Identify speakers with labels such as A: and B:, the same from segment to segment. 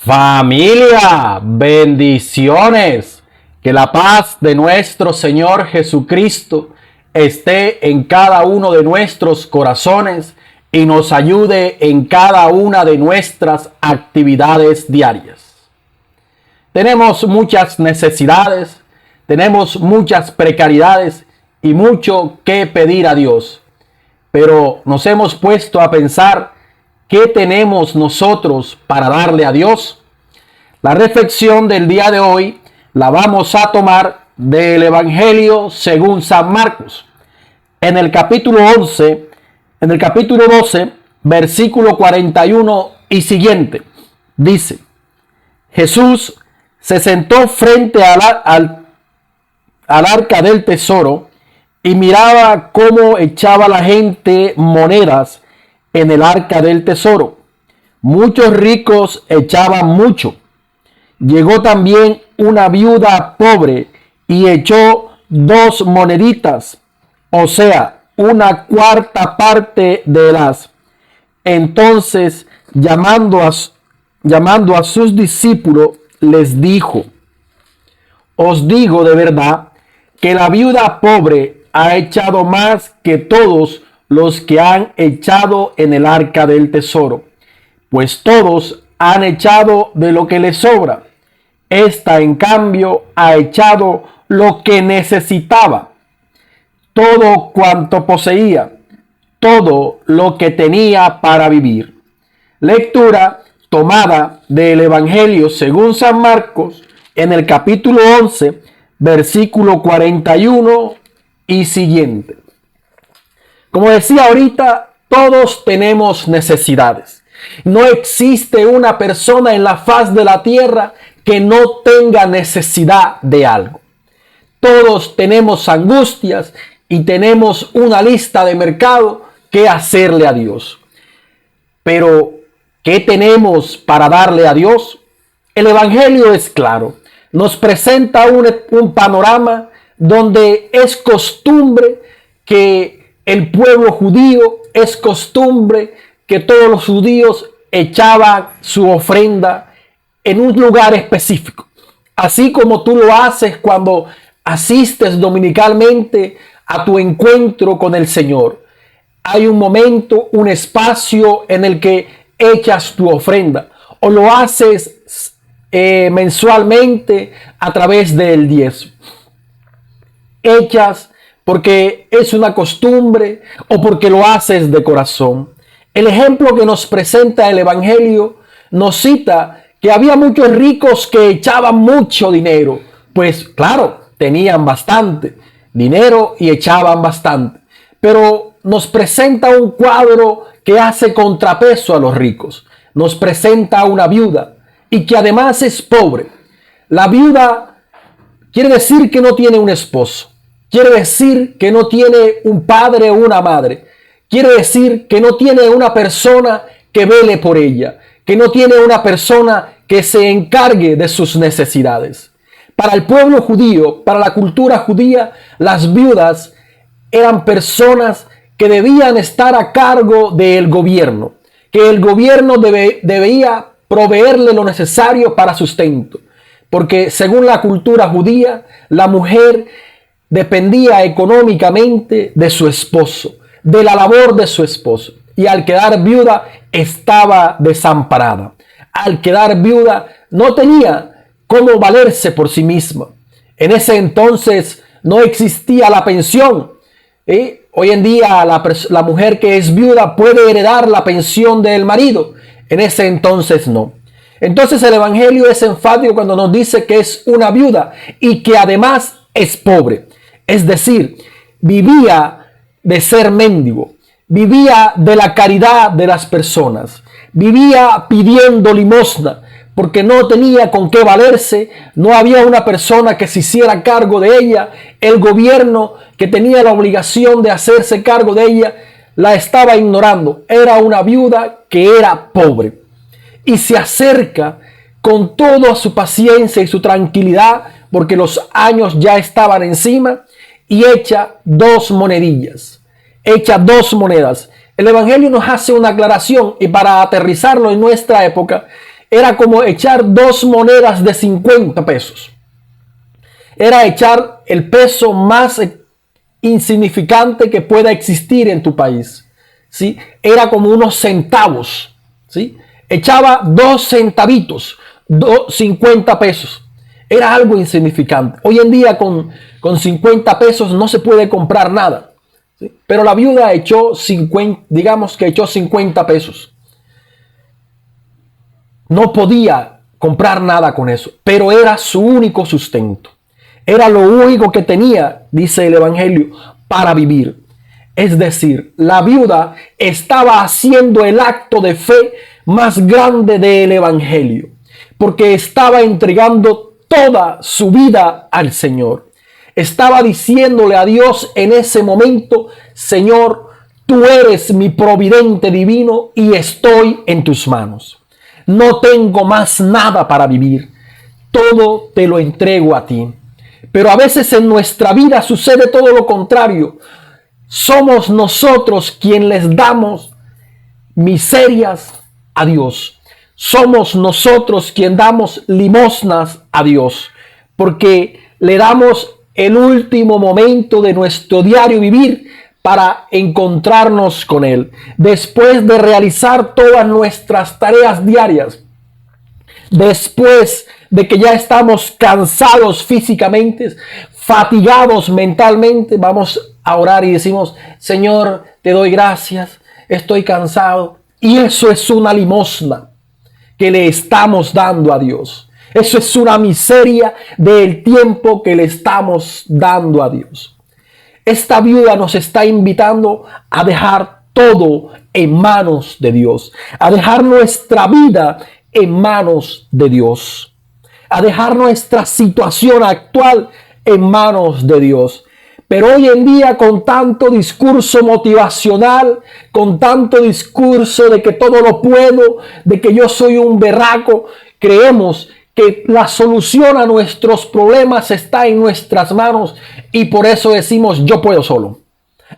A: Familia, bendiciones. Que la paz de nuestro Señor Jesucristo esté en cada uno de nuestros corazones y nos ayude en cada una de nuestras actividades diarias. Tenemos muchas necesidades, tenemos muchas precariedades y mucho que pedir a Dios. Pero nos hemos puesto a pensar ¿qué tenemos nosotros para darle a Dios? La reflexión del día de hoy la vamos a tomar del Evangelio según San Marcos. En el capítulo 12, versículo 41 y siguiente, dice: Jesús se sentó frente al arca del tesoro y miraba cómo echaba la gente monedas en el arca del tesoro. Muchos ricos echaban mucho. Llegó también una viuda pobre y echó 2 moneditas, o sea, una cuarta parte de las. Entonces, llamando a sus discípulos, les dijo: os digo de verdad que la viuda pobre ha echado más que todos los que han echado en el arca del tesoro, pues todos han echado de lo que les sobra. Esta, en cambio, ha echado lo que necesitaba, todo cuanto poseía, todo lo que tenía para vivir. Lectura tomada del Evangelio según San Marcos, en el capítulo 11, versículo 41 y siguiente. Como decía ahorita, todos tenemos necesidades. No existe una persona en la faz de la tierra que no tenga necesidad de algo. Todos tenemos angustias y tenemos una lista de mercado que hacerle a Dios. Pero, ¿qué tenemos para darle a Dios? El Evangelio es claro. Nos presenta un panorama donde es costumbre que el pueblo judío, es costumbre que todos los judíos echaban su ofrenda en un lugar específico. Así como tú lo haces cuando asistes dominicalmente a tu encuentro con el Señor. Hay un momento, un espacio en el que echas tu ofrenda, o lo haces mensualmente a través del diezmo. Echas porque es una costumbre o porque lo haces de corazón. El ejemplo que nos presenta el Evangelio nos cita que había muchos ricos que echaban mucho dinero. Pues claro, tenían bastante dinero y echaban bastante. Pero nos presenta un cuadro que hace contrapeso a los ricos. Nos presenta a una viuda y que además es pobre. La viuda quiere decir que no tiene un esposo. Quiere decir que no tiene un padre o una madre. Quiere decir que no tiene una persona que vele por ella, que no tiene una persona que se encargue de sus necesidades. Para el pueblo judío, para la cultura judía, las viudas eran personas que debían estar a cargo del gobierno, que el gobierno debía proveerle lo necesario para sustento, porque según la cultura judía, la mujer dependía económicamente de su esposo, de la labor de su esposo, y al quedar viuda estaba desamparada. Al quedar viuda no tenía cómo valerse por sí misma. En ese entonces no existía la pensión. Hoy en día la mujer que es viuda puede heredar la pensión del marido. En ese entonces no. Entonces el Evangelio es enfático cuando nos dice que es una viuda y que además es pobre. Es decir, vivía de ser mendigo, vivía de la caridad de las personas, vivía pidiendo limosna porque no tenía con qué valerse, no había una persona que se hiciera cargo de ella, el gobierno que tenía la obligación de hacerse cargo de ella la estaba ignorando. Era una viuda que era pobre y se acerca con toda su paciencia y su tranquilidad porque los años ya estaban encima y echa 2 monedillas. Echa 2 monedas. El Evangelio nos hace una aclaración y para aterrizarlo en nuestra época era como echar 2 monedas de 50 pesos. Era echar el peso más insignificante que pueda existir en tu país, ¿sí? Era como unos centavos, ¿sí? Echaba 2 centavitos, 50 pesos. Era algo insignificante. Hoy en día con 50 pesos no se puede comprar nada, ¿sí? Pero la viuda echó 50, digamos que echó 50 pesos. No podía comprar nada con eso, pero era su único sustento. Era lo único que tenía, dice el Evangelio, para vivir. Es decir, la viuda estaba haciendo el acto de fe más grande del Evangelio, porque estaba entregando toda su vida al Señor. Estaba diciéndole a Dios en ese momento: Señor, tú eres mi providente divino y estoy en tus manos. No tengo más nada para vivir. Todo te lo entrego a ti. Pero a veces en nuestra vida sucede todo lo contrario. Somos nosotros quienes les damos miserias a Dios. Somos nosotros quienes damos limosnas a Dios, porque le damos el último momento de nuestro diario vivir para encontrarnos con Él. Después de realizar todas nuestras tareas diarias, después de que ya estamos cansados físicamente, fatigados mentalmente, vamos a orar y decimos: Señor, te doy gracias, estoy cansado. Y eso es una limosna que le estamos dando a Dios. Eso es una miseria del tiempo que le estamos dando a Dios. Esta viuda nos está invitando a dejar todo en manos de Dios, a dejar nuestra vida en manos de Dios, a dejar nuestra situación actual en manos de Dios. Pero hoy en día, con tanto discurso motivacional, con tanto discurso de que todo lo puedo, de que yo soy un berraco, creemos que la solución a nuestros problemas está en nuestras manos y por eso decimos: yo puedo solo.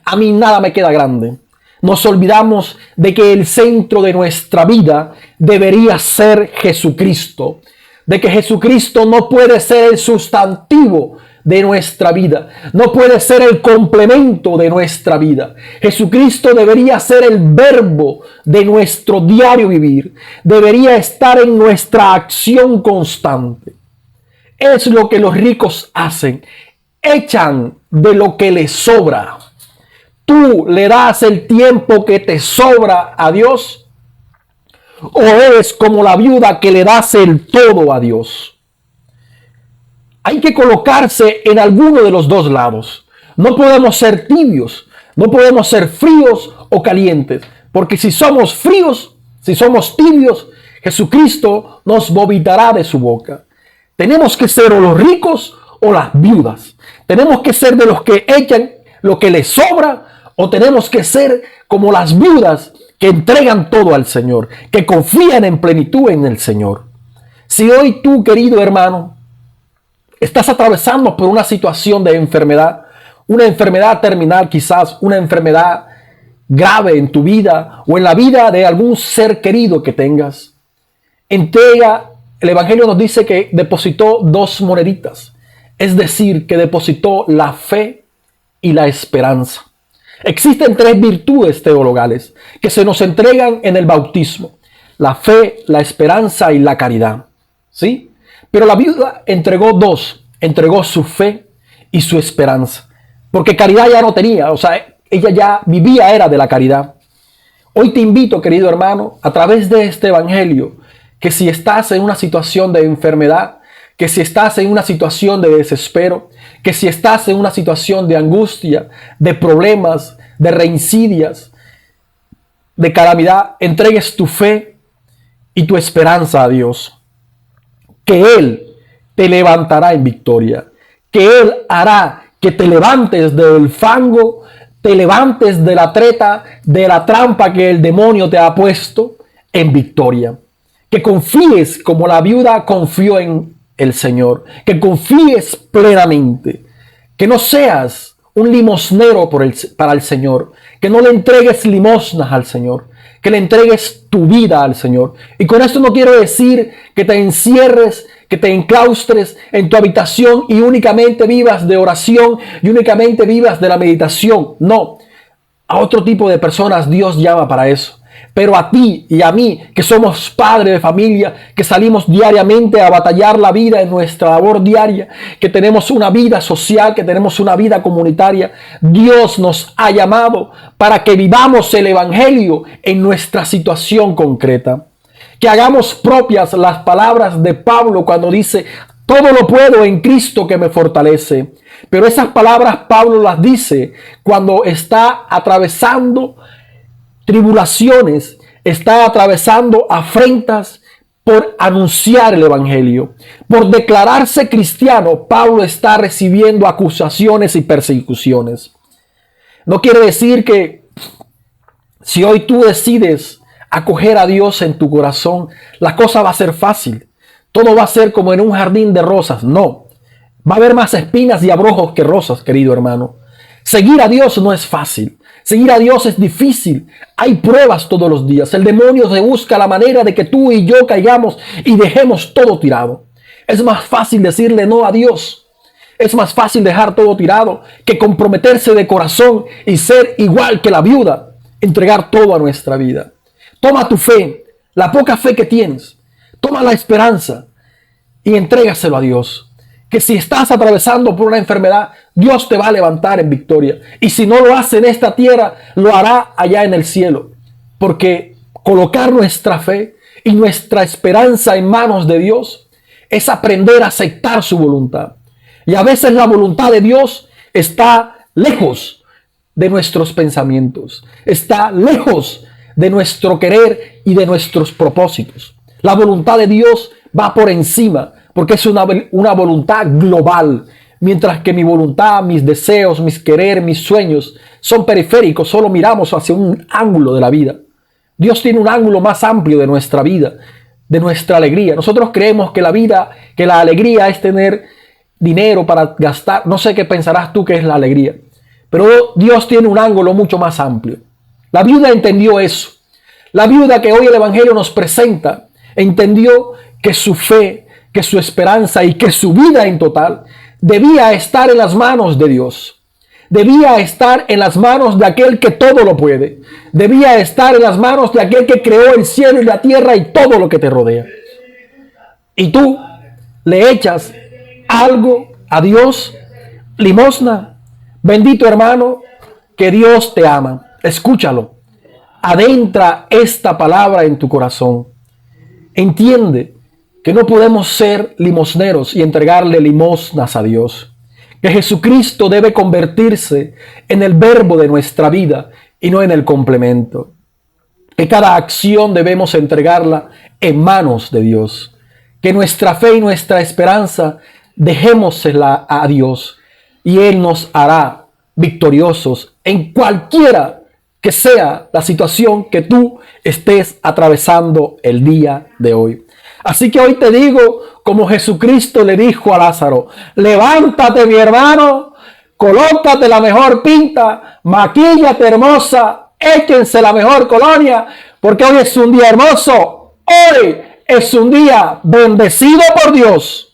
A: A mí nada me queda grande. Nos olvidamos de que el centro de nuestra vida debería ser Jesucristo, de que Jesucristo no puede ser el sustantivo de nuestra vida, no puede ser el complemento de nuestra vida. Jesucristo debería ser el verbo de nuestro diario vivir, debería estar en nuestra acción constante. Es lo que los ricos hacen: echan de lo que les sobra. ¿Tú le das el tiempo que te sobra a Dios? ¿O eres como la viuda que le das el todo a Dios? Hay que colocarse en alguno de los dos lados. No podemos ser tibios, no podemos ser fríos o calientes, porque si somos fríos, si somos tibios, Jesucristo nos vomitará de su boca. Tenemos que ser o los ricos o las viudas. Tenemos que ser de los que echan lo que les sobra, o tenemos que ser como las viudas que entregan todo al Señor, que confían en plenitud en el Señor. Si hoy tú, querido hermano, estás atravesando por una situación de enfermedad, una enfermedad terminal quizás, una enfermedad grave en tu vida o en la vida de algún ser querido que tengas, entrega. El Evangelio nos dice que depositó 2 moneditas, es decir, que depositó la fe y la esperanza. Existen 3 virtudes teologales que se nos entregan en el bautismo: la fe, la esperanza y la caridad, ¿sí? Pero la viuda entregó 2, entregó su fe y su esperanza, porque caridad ya no tenía, o sea, ella ya vivía, era de la caridad. Hoy te invito, querido hermano, a través de este evangelio, que si estás en una situación de enfermedad, que si estás en una situación de desespero, que si estás en una situación de angustia, de problemas, de reincidias, de calamidad, entregues tu fe y tu esperanza a Dios, que Él te levantará en victoria, que Él hará que te levantes del fango, te levantes de la treta, de la trampa que el demonio te ha puesto, en victoria. Que confíes como la viuda confió en el Señor, que confíes plenamente, que no seas un limosnero para el Señor, que no le entregues limosnas al Señor, que le entregues tu vida al Señor. Y con esto no quiero decir que te encierres, que te enclaustres en tu habitación y únicamente vivas de oración y únicamente vivas de la meditación. No, a otro tipo de personas Dios llama para eso. Pero a ti y a mí, que somos padres de familia, que salimos diariamente a batallar la vida en nuestra labor diaria, que tenemos una vida social, que tenemos una vida comunitaria, Dios nos ha llamado para que vivamos el Evangelio en nuestra situación concreta. Que hagamos propias las palabras de Pablo cuando dice: todo lo puedo en Cristo que me fortalece. Pero esas palabras Pablo las dice cuando está atravesando tribulaciones, está atravesando afrentas por anunciar el Evangelio. Por declararse cristiano, Pablo está recibiendo acusaciones y persecuciones. No quiere decir que si hoy tú decides acoger a Dios en tu corazón, la cosa va a ser fácil. Todo va a ser como en un jardín de rosas. No, va a haber más espinas y abrojos que rosas, querido hermano. Seguir a Dios no es fácil. Seguir a Dios es difícil. Hay pruebas todos los días. El demonio se busca la manera de que tú y yo caigamos y dejemos todo tirado. Es más fácil decirle no a Dios. Es más fácil dejar todo tirado que comprometerse de corazón y ser igual que la viuda. Entregar todo a nuestra vida. Toma tu fe, la poca fe que tienes. Toma la esperanza y entrégaselo a Dios. Que si estás atravesando por una enfermedad, Dios te va a levantar en victoria. Y si no lo hace en esta tierra, lo hará allá en el cielo. Porque colocar nuestra fe y nuestra esperanza en manos de Dios es aprender a aceptar su voluntad. Y a veces la voluntad de Dios está lejos de nuestros pensamientos. Está lejos de nuestro querer y de nuestros propósitos. La voluntad de Dios va por encima, porque es una voluntad global, mientras que mi voluntad, mis deseos, mis querer, mis sueños son periféricos, solo miramos hacia un ángulo de la vida. Dios tiene un ángulo más amplio de nuestra vida, de nuestra alegría. Nosotros creemos que la alegría es tener dinero para gastar. No sé qué pensarás tú que es la alegría, pero Dios tiene un ángulo mucho más amplio. La viuda entendió eso. La viuda que hoy el Evangelio nos presenta entendió que su fe, que su esperanza y que su vida en total debía estar en las manos de Dios. Debía estar en las manos de aquel que todo lo puede. Debía estar en las manos de aquel que creó el cielo y la tierra y todo lo que te rodea. Y tú le echas algo a Dios, limosna. Bendito hermano, que Dios te ama. Escúchalo. Adentra esta palabra en tu corazón. Entiende que no podemos ser limosneros y entregarle limosnas a Dios. Que Jesucristo debe convertirse en el verbo de nuestra vida y no en el complemento. Que cada acción debemos entregarla en manos de Dios. Que nuestra fe y nuestra esperanza dejémosela a Dios y Él nos hará victoriosos en cualquiera que sea la situación que tú estés atravesando el día de hoy. Así que hoy te digo, como Jesucristo le dijo a Lázaro: levántate, mi hermano, colócate la mejor pinta, maquíllate hermosa, échense la mejor colonia, porque hoy es un día hermoso, hoy es un día bendecido por Dios.